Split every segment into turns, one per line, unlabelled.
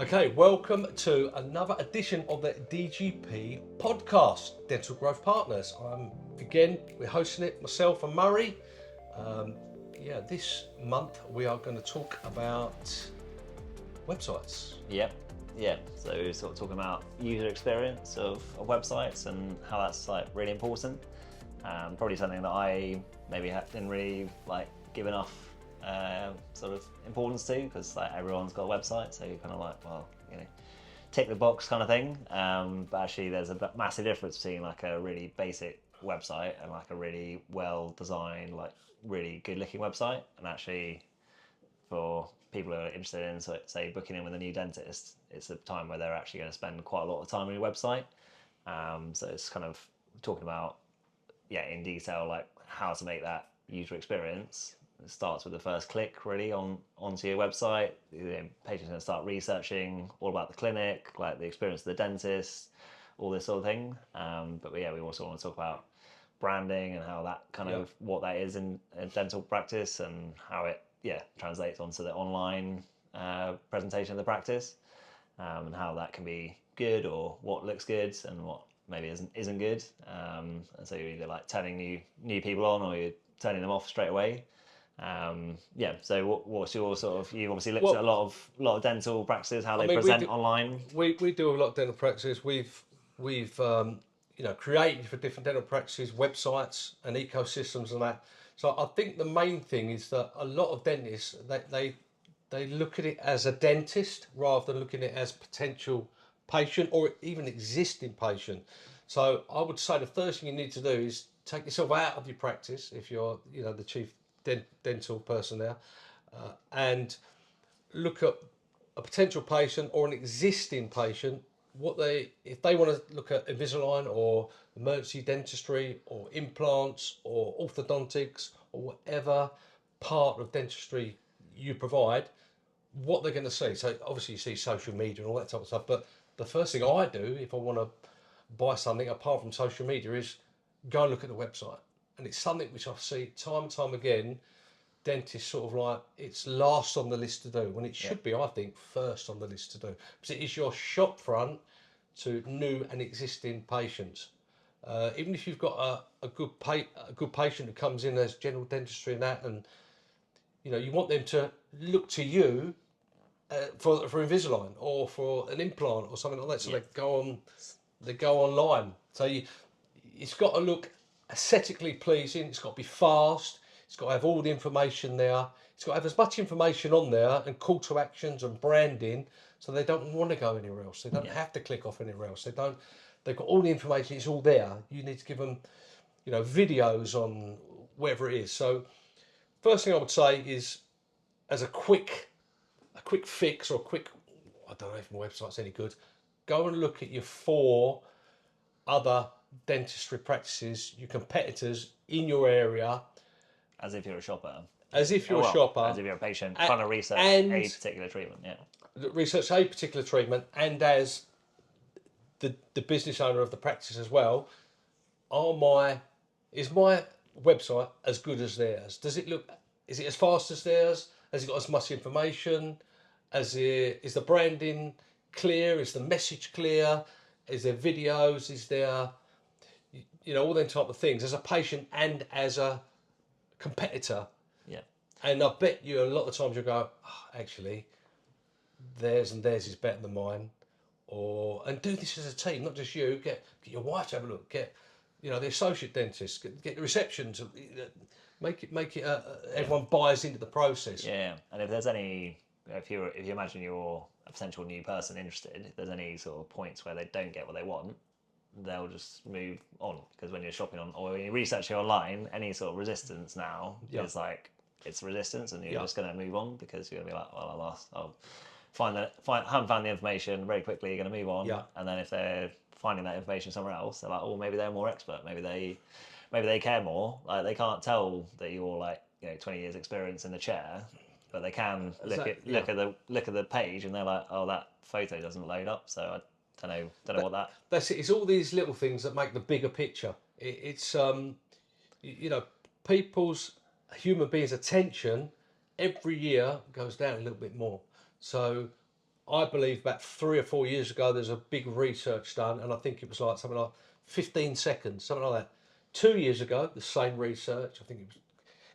Okay, welcome to another edition of the DGP podcast, Dental Growth Partners. We're hosting it, myself and Murray. This month we are going to talk about websites.
Yep. Yeah. So we're sort of talking about user experience of websites and how that's like really important. Probably something that I maybe didn't really like give enough sort of importance to, because like everyone's got a website, so you're kind of like, well, tick the box kind of thing. But actually, there's a massive difference between like a really basic website and like a really well designed, like really good looking website. And actually, for people who are interested in, so say, booking in with a new dentist, it's a time where they're actually going to spend quite a lot of time on your website. So it's kind of talking about, in detail, like how to make that user experience. It starts with the first click really onto your website. The patient's going to start researching all about the clinic, like the experience of the dentist, all this sort of thing. We also want to talk about branding and how that kind of what that is in dental practice, and how it translates onto the online presentation of the practice, and how that can be good, or what looks good and what maybe isn't good. And so you're either like turning new people on, or you're turning them off straight away. So what's your sort of, you've obviously looked at a lot of dental practices, how they present online.
We do a lot of dental practices. We've created for different dental practices websites and ecosystems and that. So I think the main thing is that a lot of dentists, they look at it as a dentist rather than looking at it as potential patient or even existing patient. So I would say the first thing you need to do is take yourself out of your practice if you're the chief dental person there, and look at a potential patient or an existing patient. If they want to look at Invisalign or emergency dentistry or implants or orthodontics or whatever part of dentistry you provide, what they're going to see. So obviously you see social media and all that type of stuff, but the first thing I do if I want to buy something apart from social media is go and look at the website. And it's something which I see time and time again, dentists sort of like, it's last on the list to do, when it should be, I think, first on the list to do. Because it is your shop front to new and existing patients. Even if you've got a good patient who comes in as general dentistry and that, and you want them to look to you for Invisalign or for an implant or something like that. So they go online. So it's got to look aesthetically pleasing. It's got to be fast. It's got to have all the information there. It's got to have as much information on there and call to actions and branding, so they don't want to go anywhere else. They don't have to click off anywhere else. They've got all the information. It's all there. You need to give them, videos on wherever it is. So first thing I would say is, as a quick fix, or I don't know if my website's any good, go and look at your 4 other dentistry practices, your competitors in your area.
As if you're a shopper.
As if you're a shopper.
As if you're a patient trying to research a particular treatment,
Research a particular treatment, and as the business owner of the practice as well, is my website as good as theirs? Is it as fast as theirs? Has it got as much information? Is the branding clear? Is the message clear? Is there videos? Is there, all them type of things, as a patient and as a competitor?
Yeah.
And I bet you a lot of times you'll go, actually, theirs is better than mine. And do this as a team, not just you. Get your wife to have a look. Get the associate dentist. Get the reception to make it. Everyone buys into the process.
Yeah. And if there's any, if you imagine you're a potential new person interested, if there's any sort of points where they don't get what they want, they'll just move on. Because when you're shopping or when you're researching online, any sort of resistance now is like, it's resistance, and you're just going to move on, because you're going to be like, well, I'll haven't found the information very quickly. You're going to move on, and then if they're finding that information somewhere else, they're like, oh, maybe they're more expert. Maybe they care more. Like, they can't tell that you're like 20 years experience in the chair, but they can look at the page, and they're like, oh, that photo doesn't load up, so I don't know what that.
That's it. It's all these little things that make the bigger picture. It's people's, human beings' attention every year goes down a little bit more. So I believe about 3 or 4 years ago, there's a big research done, and I think it was like something like 15 seconds, something like that. 2 years ago, the same research, I think it was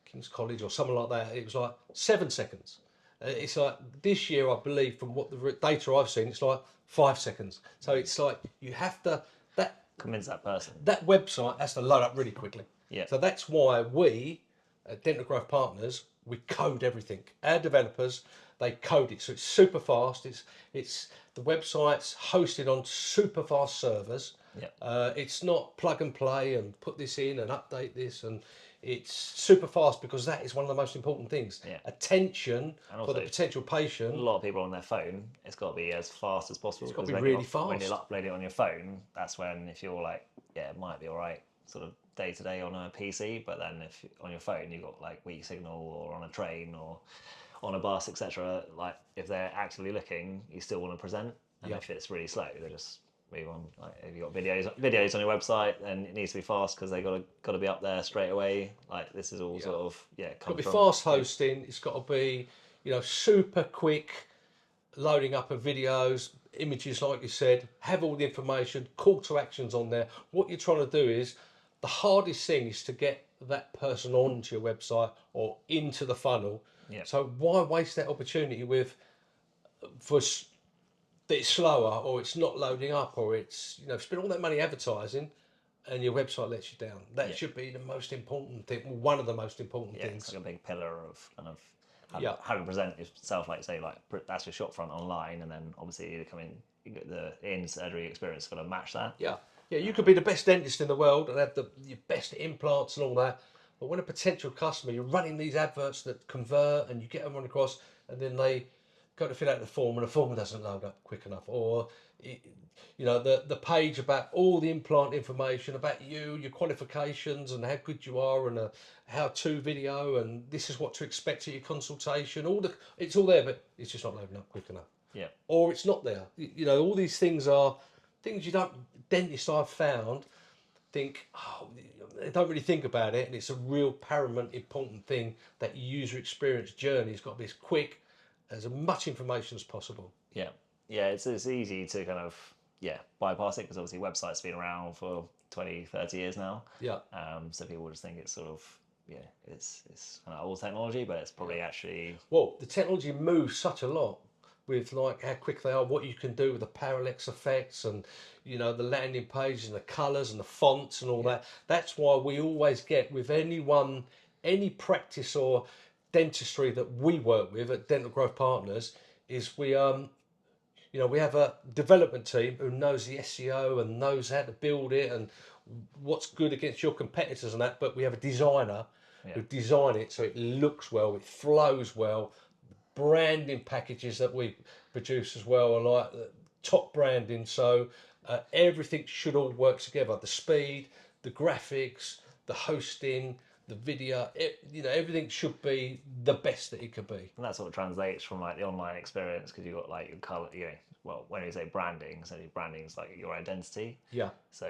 King's College or something like that, it was like 7 seconds. It's like this year, I believe, from what the data I've seen, it's like 5 seconds. So it's like you have to, that
Convince that person.
that website has to load up really quickly.
Yeah.
So that's why we, at Dental Growth Partners, we code everything. Our developers, they code it, so it's super fast. It's the website's hosted on super fast servers.
Yeah.
It's not plug and play and put this in and update this, and it's super fast because that is one of the most important things.
Yeah.
Attention
And
for the
also,
potential
a
patient.
lot of people on their phone, it's got to be as fast as possible. It's
got to be
when
really
When you
fast.
upload it on your phone, that's when if you're like, yeah, it might be all right, sort of day to day on a PC, but then if on your phone you've got like weak signal or on a train or on a bus, etc. Like if they're actively looking, you still want to present, and
Yeah.
if it's really slow, they just move on. Like if you've got videos on your website, then it needs to be fast because they got to be up there straight away. Like this is all sort of
Got to
comes
be
from
fast hosting. It's got to be, super quick loading up of videos, images, like you said. Have all the information, call to actions on there. What you're trying to do is the hardest thing is to get that person onto your website or into the funnel.
Yeah.
So why waste that opportunity with for that it's slower or it's not loading up or it's spend all that money advertising and your website lets you down. That should be the most important thing, one of the most important
yeah,
things.
it's like a big pillar of kind of
Yeah.
how you present yourself, like say, like that's your shop front online, and then obviously you come in, you get the in-surgery experience got to match that.
Yeah, yeah. You could be the best dentist in the world and have your best implants and all that, but when a potential customer, you're running these adverts that convert and you get them run across, and then they go to fill out the form and the form doesn't load up quick enough, or the page about all the implant information about you, your qualifications, and how good you are, and a how-to video, and this is what to expect at your consultation. It's all there, but it's just not loading up quick enough.
Yeah.
Or it's not there. All these things are things you don't. Dentists I've found think, they don't really think about it, and it's a real paramount important thing that user experience journey has got to be as quick, as much information as possible.
Yeah, yeah, it's easy to kind of bypass it because obviously websites been around for 20, 30 years now.
Yeah.
So people just think it's sort of it's kind of old technology, but it's probably actually
Well, the technology moves such a lot with like how quick they are, what you can do with the parallax effects and the landing pages and the colours and the fonts and all that. That's why we always get with anyone, any practice or dentistry that we work with at Dental Growth Partners is we have a development team who knows the SEO and knows how to build it and what's good against your competitors and that. But we have a designer who design it so it looks well, it flows well. Branding packages that we produce as well are like top branding. So everything should all work together. The speed, the graphics, the hosting, the video, everything should be the best that it could be.
and that sort of translates from like the online experience because you've got like your color, well, when you say branding, so branding is like your identity.
Yeah.
So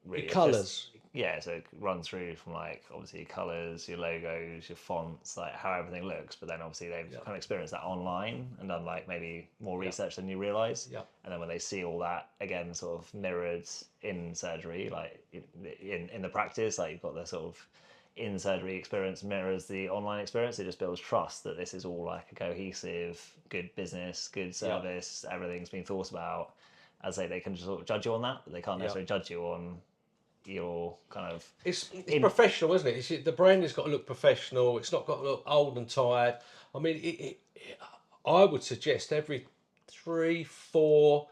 really,
The colours.
Yeah, so it runs through from like obviously your colours, your logos, your fonts, like how everything looks. But then obviously they've kind of experienced that online and done like maybe more research than you realise.
Yeah.
And then when they see all that again, sort of mirrored in surgery, like in the practice, like you've got the sort of in surgery experience mirrors the online experience. It just builds trust that this is all like a cohesive, good business, good service. Everything's been thought about. As I say, they can just sort of judge you on that, but they can't necessarily judge you on your kind of
It's professional, isn't it? The brand has got to look professional. It's not got to look old and tired. I mean, I would suggest every 3, 4,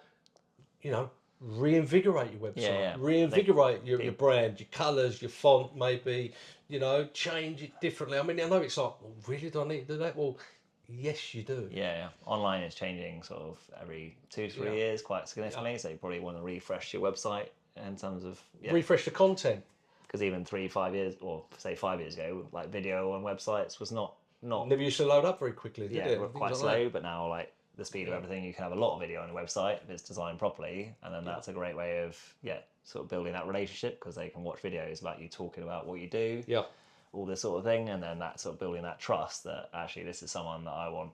reinvigorate your website, reinvigorate your brand, your colours, your font, maybe, change it differently. I mean, I know it's like, well, really, do I need to do that? Well, yes, you do.
Yeah. Online is changing sort of every 2 to 3 years quite significantly. So you probably want to refresh your website in terms of
Refresh the content.
Because even 3, 5 years, or say 5 years ago, like video on websites was not
Never used to load up very quickly, did it?
quite
Things
slow.
like that.
But now like the speed of everything, you can have a lot of video on your website if it's designed properly, and then that's a great way of sort of building that relationship because they can watch videos about you talking about what you do, all this sort of thing, and then that sort of building that trust that actually this is someone that I want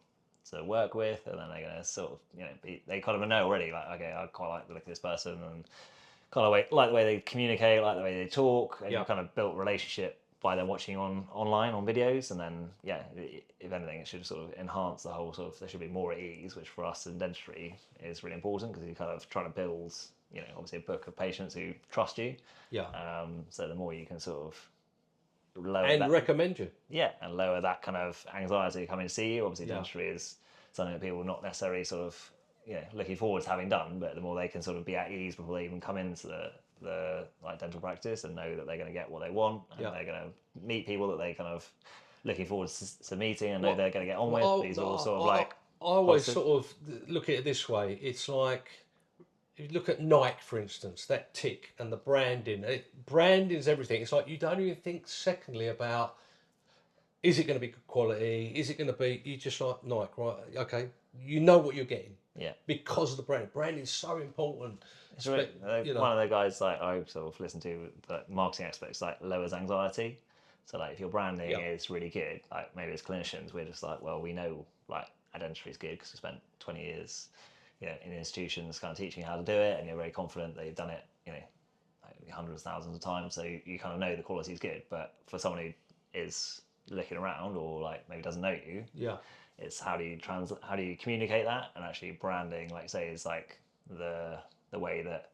to work with, and then they're going to sort of, they kind of know already, like, okay, I quite like the look of this person, and kind of like the way they communicate, like the way they talk, and you kind of built a relationship by them watching online on videos, and then if anything, it should sort of enhance the whole sort of, there should be more at ease, which for us in dentistry is really important, because you're kind of trying to build, obviously a book of patients who trust you. So the more you can sort of lower
and
that,
recommend you.
and lower that kind of anxiety coming to see you. Obviously, dentistry is something that people are not necessarily sort of looking forward to having done, but the more they can sort of be at ease before they even come into the like dental practice and know that they're going to get what they want, and they're going to meet people that they kind of looking forward to meeting and know they're going to get on with. These are all sort of like
I always
positive.
sort of look at it this way. It's like, if you look at Nike, for instance, that tick and the branding. Branding is everything. It's like you don't even think secondly about, is it going to be good quality? Is it going to be, you just like Nike, right? Okay, you know what you're getting. Because of the brand. Branding is so important.
It's really, one of the guys like I sort of listen to, the marketing aspects, like lowers anxiety. So like if your branding is really good, like maybe as clinicians we're just like, well, we know like our dentistry is good because we spent 20 years in institutions kind of teaching how to do it, and you're very confident that you've done it like hundreds of thousands of times, so you kind of know the quality is good. But for someone who is looking around or like maybe doesn't know you, it's how do you communicate that, and actually branding, like say, is like the way that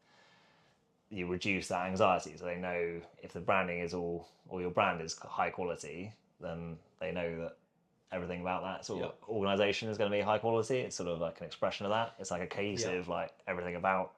you reduce that anxiety. So they know if the branding is or your brand is high quality, then they know that everything about that sort of organization is going to be high quality. It's sort of like an expression of that. It's like a cohesive, like everything about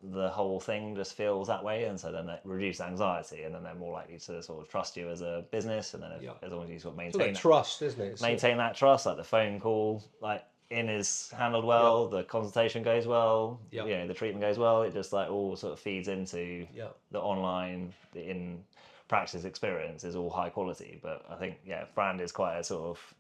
the whole thing just feels that way, and so then that reduces anxiety, and then they're more likely to sort of trust you as a business, and then as long as you sort of maintain
that trust, isn't it?
Maintain that trust, like the phone call like in is handled well, the consultation goes well, the treatment goes well. It just like all sort of feeds into the online, the in practice experience is all high quality. But I think brand is quite a sort of,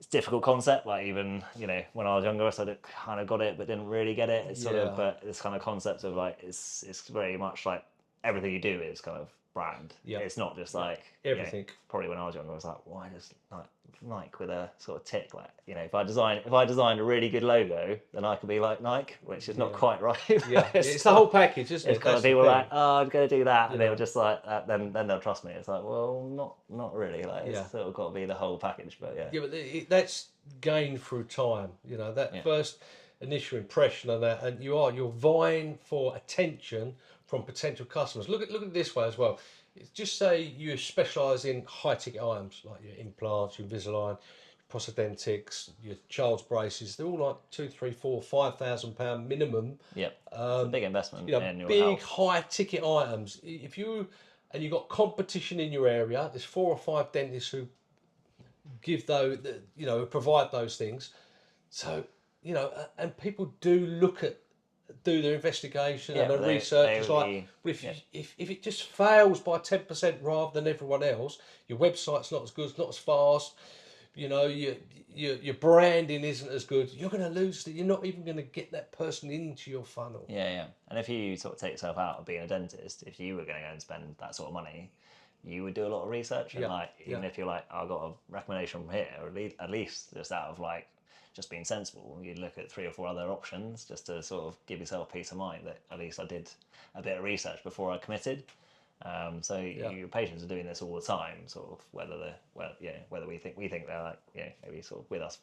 it's a difficult concept. Like even when I was younger, I sort of kind of got it, but didn't really get it. It's sort of, but this kind of concept of like it's very much like everything you do is kind of brand. It's not just like
everything.
Probably when I was younger, I was like, why does like Nike with a sort of tick? Like if I designed a really good logo, then I could be like Nike, which is not quite right.
It's the whole package, isn't it?
It's kind of people like, oh, I'm going to do that, and they were just like, then they'll trust me. It's like, well, not really. Like it's sort of got to be the whole package, but but
that's gained through time. That first initial impression of that, and you're vying for attention from potential customers. Look at it this way as well. Just say you specialise in high ticket items like your implants, your Invisalign, prosthodontics, your child's braces. They're all like £2,000, £3,000, £5,000 minimum.
It's a big investment in your
big
health.
high ticket items. If you've got competition in your area, there's 4 or 5 dentists who give those, provide those things. So and people do their investigation and their research. It's like, if it just fails by 10% rather than everyone else, your website's not as good, it's not as fast, your branding isn't as good, you're going to lose it. You're not even going to get that person into your funnel.
And if you sort of take yourself out of being a dentist, if you were going to go and spend that sort of money, you would do a lot of research, and even if you're like, I got a recommendation from here, or at least just out of like just being sensible, you'd look at 3 or 4 other options just to sort of give yourself peace of mind that at least I did a bit of research before I committed. Your patients are doing this all the time, sort of whether we think they're like maybe sort of with us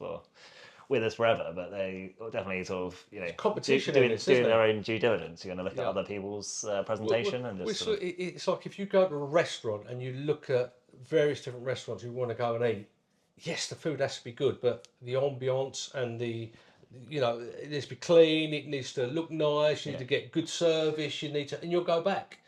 forever, but they definitely sort of
competition
doing
in this,
their own due diligence. You're going to look at other people's presentation and just
it's like if you go to a restaurant and you look at various different restaurants you want to go and eat. Yes, the food has to be good, but the ambiance and it needs to be clean. It needs to look nice. You need to get good service. And you'll go back.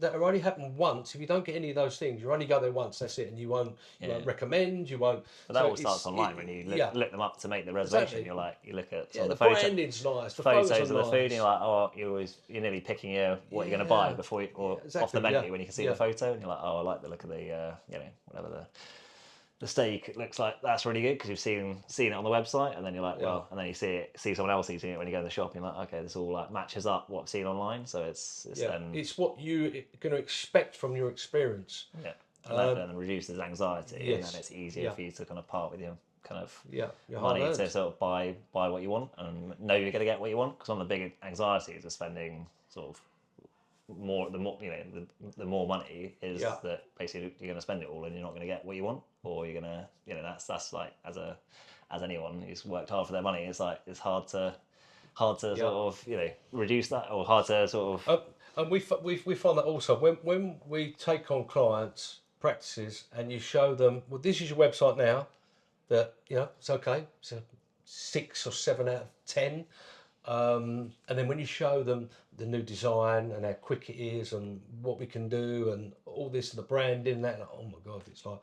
That will only happen once. If you don't get any of those things, you only go there once. That's it, and you won't recommend. You won't.
But that all starts online when you look them up to make the reservation.
Exactly.
You look at
the branding's nice. The
photos
of
the food, and you're like, oh, you're nearly picking what you're going to buy before off the menu when you can see the photo, and you're like, oh, I like the look of the whatever the steak. It looks like that's really good because you've seen it on the website, and then you're like, well, and then you see someone else eating it when you go to the shop, and you're like, okay, this all like matches up what I've seen online. So it's
what you're going to expect from your experience.
And that then reduces anxiety, and then it's easier for you to kind of part with kind of
Yeah, your hard
money to
earned.
sort of buy what you want and know you're going to get what you want. Because one of the big anxieties of spending sort of more, the more, the more money is
Yeah.
that basically you're going to spend it all and you're not going to get what you want, or you're going to, that's like as anyone who's worked hard for their money, it's like it's hard to
Yeah.
sort of reduce that, or hard to sort of
And we find that also when we take on clients practices and you show them, well, this is your website now, that it's okay, it's a 6 or 7 out of 10, and then when you show them the new design and how quick it is and what we can do and all this and the branding and that, and oh my god, it's like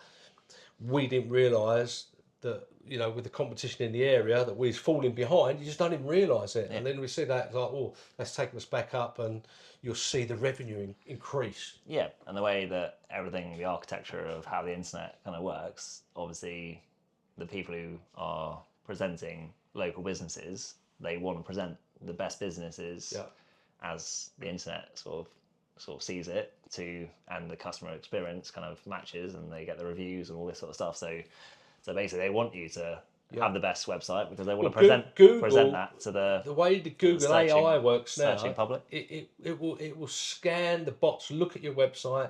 we didn't realise that with the competition in the area that we was falling behind. You just don't even realise it, and then we see that, it's like, oh, that's taking us back up, and you'll see the revenue increase.
yeah, and the way that everything, the architecture of how the internet kind of works, obviously the people who are presenting local businesses, they want to present the best businesses
Yeah.
as the internet sort of sees it to, and the customer experience kind of matches, and they get the reviews and all this sort of stuff. So basically, they want you to have the best website because they want to present
Google,
that to the
way the Google
searching,
AI works
searching
now,
public.
it will scan the bots, look at your website,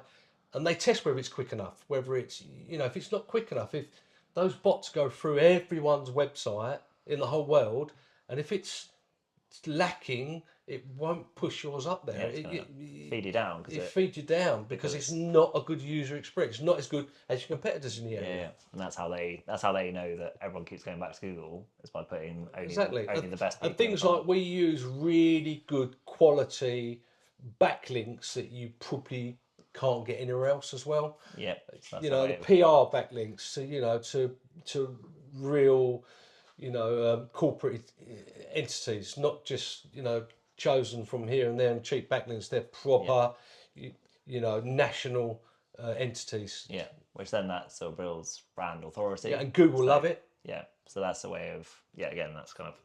and they test whether it's quick enough. Whether it's if it's not quick enough, if those bots go through everyone's website in the whole world, and if it's lacking, it won't push yours up there.
Yeah, it's gonna feed you down
It feeds you down because it's not a good user experience. It's not as good as your competitors in the area.
yeah, and that's how they know that everyone keeps going back to Google, is by putting only
Exactly.
only the best people.
And things like we use really good quality backlinks that you probably can't get anywhere else as well.
Yeah, that's
The PR backlinks to real corporate entities, not just chosen from here and there and cheap backlinks. They're proper national entities.
Yeah, which then that sort of builds brand authority.
Yeah, and Google love it.
Yeah, so that's a way of again, that's kind of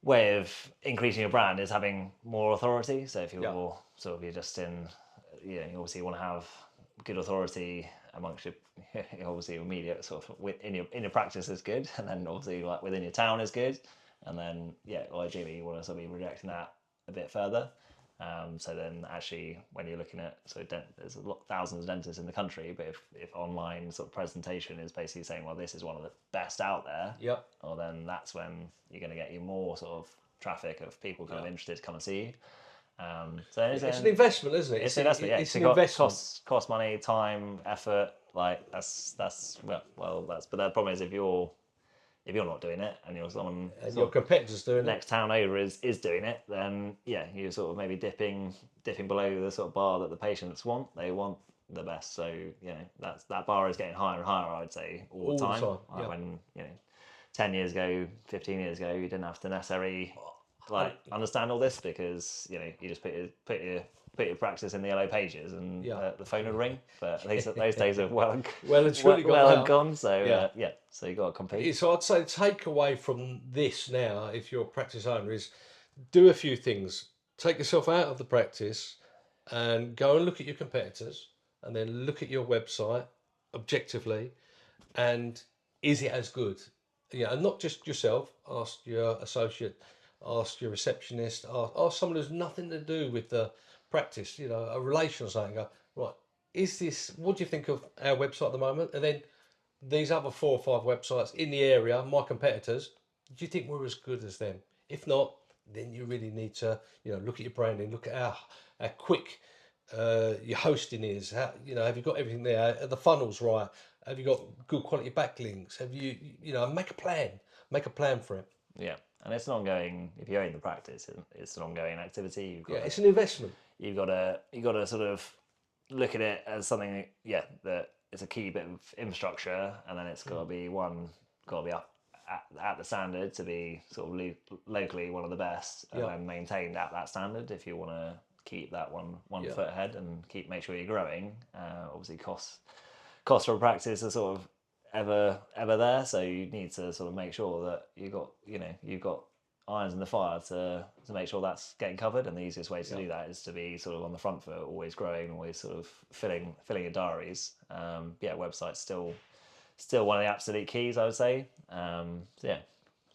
way of increasing your brand, is having more authority. So if you're you're just in, you obviously want to have good authority amongst your obviously your media sort of in your practice is good, and then obviously like within your town is good, and then ideally you want to sort of be rejecting that a bit further. So then actually when you're looking at, there's thousands of dentists in the country, but if online sort of presentation is basically saying, well, this is one of the best out there, well, then that's when you're going to get you more sort of traffic of people kind of interested to come and see you. So
it's an investment, isn't it?
It's an investment. Yeah,
it's an investment.
Cost money, time, effort. Like that's but the problem is if you're not doing it and you're someone
and your competitors doing
next town over is doing it, then you're sort of maybe dipping below the sort of bar that the patients want. They want the best, so that bar is getting higher and higher, I'd say, all the time. Like when 10 years ago, 15 years ago, you didn't have to necessarily understand all this, because you just put your practice in the yellow pages and the phone would ring. But those days are well
and truly
gone. So so you got to compete.
So I'd say the takeaway from this now, if you're a practice owner, is do a few things. Take yourself out of the practice and go and look at your competitors, and then look at your website objectively, and is it as good? And not just yourself. Ask your associate, ask your receptionist, ask someone who's nothing to do with the practice, a relation or something. Go, right, is this, what do you think of our website at the moment? And then these other 4 or 5 websites in the area, my competitors, do you think we're as good as them? If not, then you really need to, look at your branding, look at how quick your hosting is. How, have you got everything there? Are the funnels right? Have you got good quality backlinks? Have you, make a plan for it.
Yeah, and it's an ongoing. If you own the practice, it's an ongoing activity.
It's an investment.
You've got to sort of look at it as something, that it's a key bit of infrastructure, and then it's got to be up at the standard to be sort of locally one of the best, and then maintained at that standard if you want to keep that one foot ahead and make sure you're growing. Obviously, costs for a practice are sort of ever there, so you need to sort of make sure that you've got irons in the fire to make sure that's getting covered, and the easiest way to do that is to be sort of on the front foot, always growing, always sort of filling your diaries. Website's still one of the absolute keys, I would say. So yeah,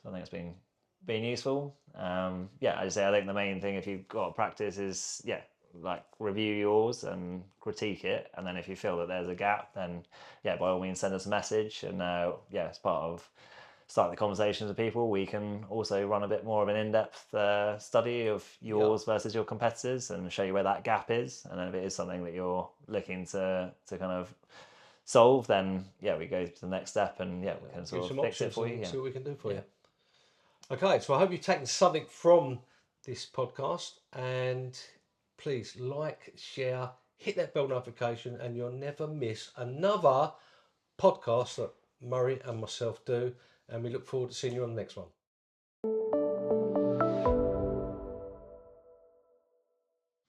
so I think it's been useful. Yeah, I say I think the main thing if you've got practice is like review yours and critique it, and then if you feel that there's a gap, then by all means send us a message, and as part of start the conversations with people, we can also run a bit more of an in-depth study of yours versus your competitors and show you where that gap is. And then if it is something that you're looking to kind of solve, then we go to the next step, and we can
Give
sort of
some
fix it
options
for you.
and
Yeah.
see what we can do for you. Okay, so I hope you've taken something from this podcast, and please like, share, hit that bell notification, and you'll never miss another podcast that Murray and myself do. And we look forward to seeing you on the next one.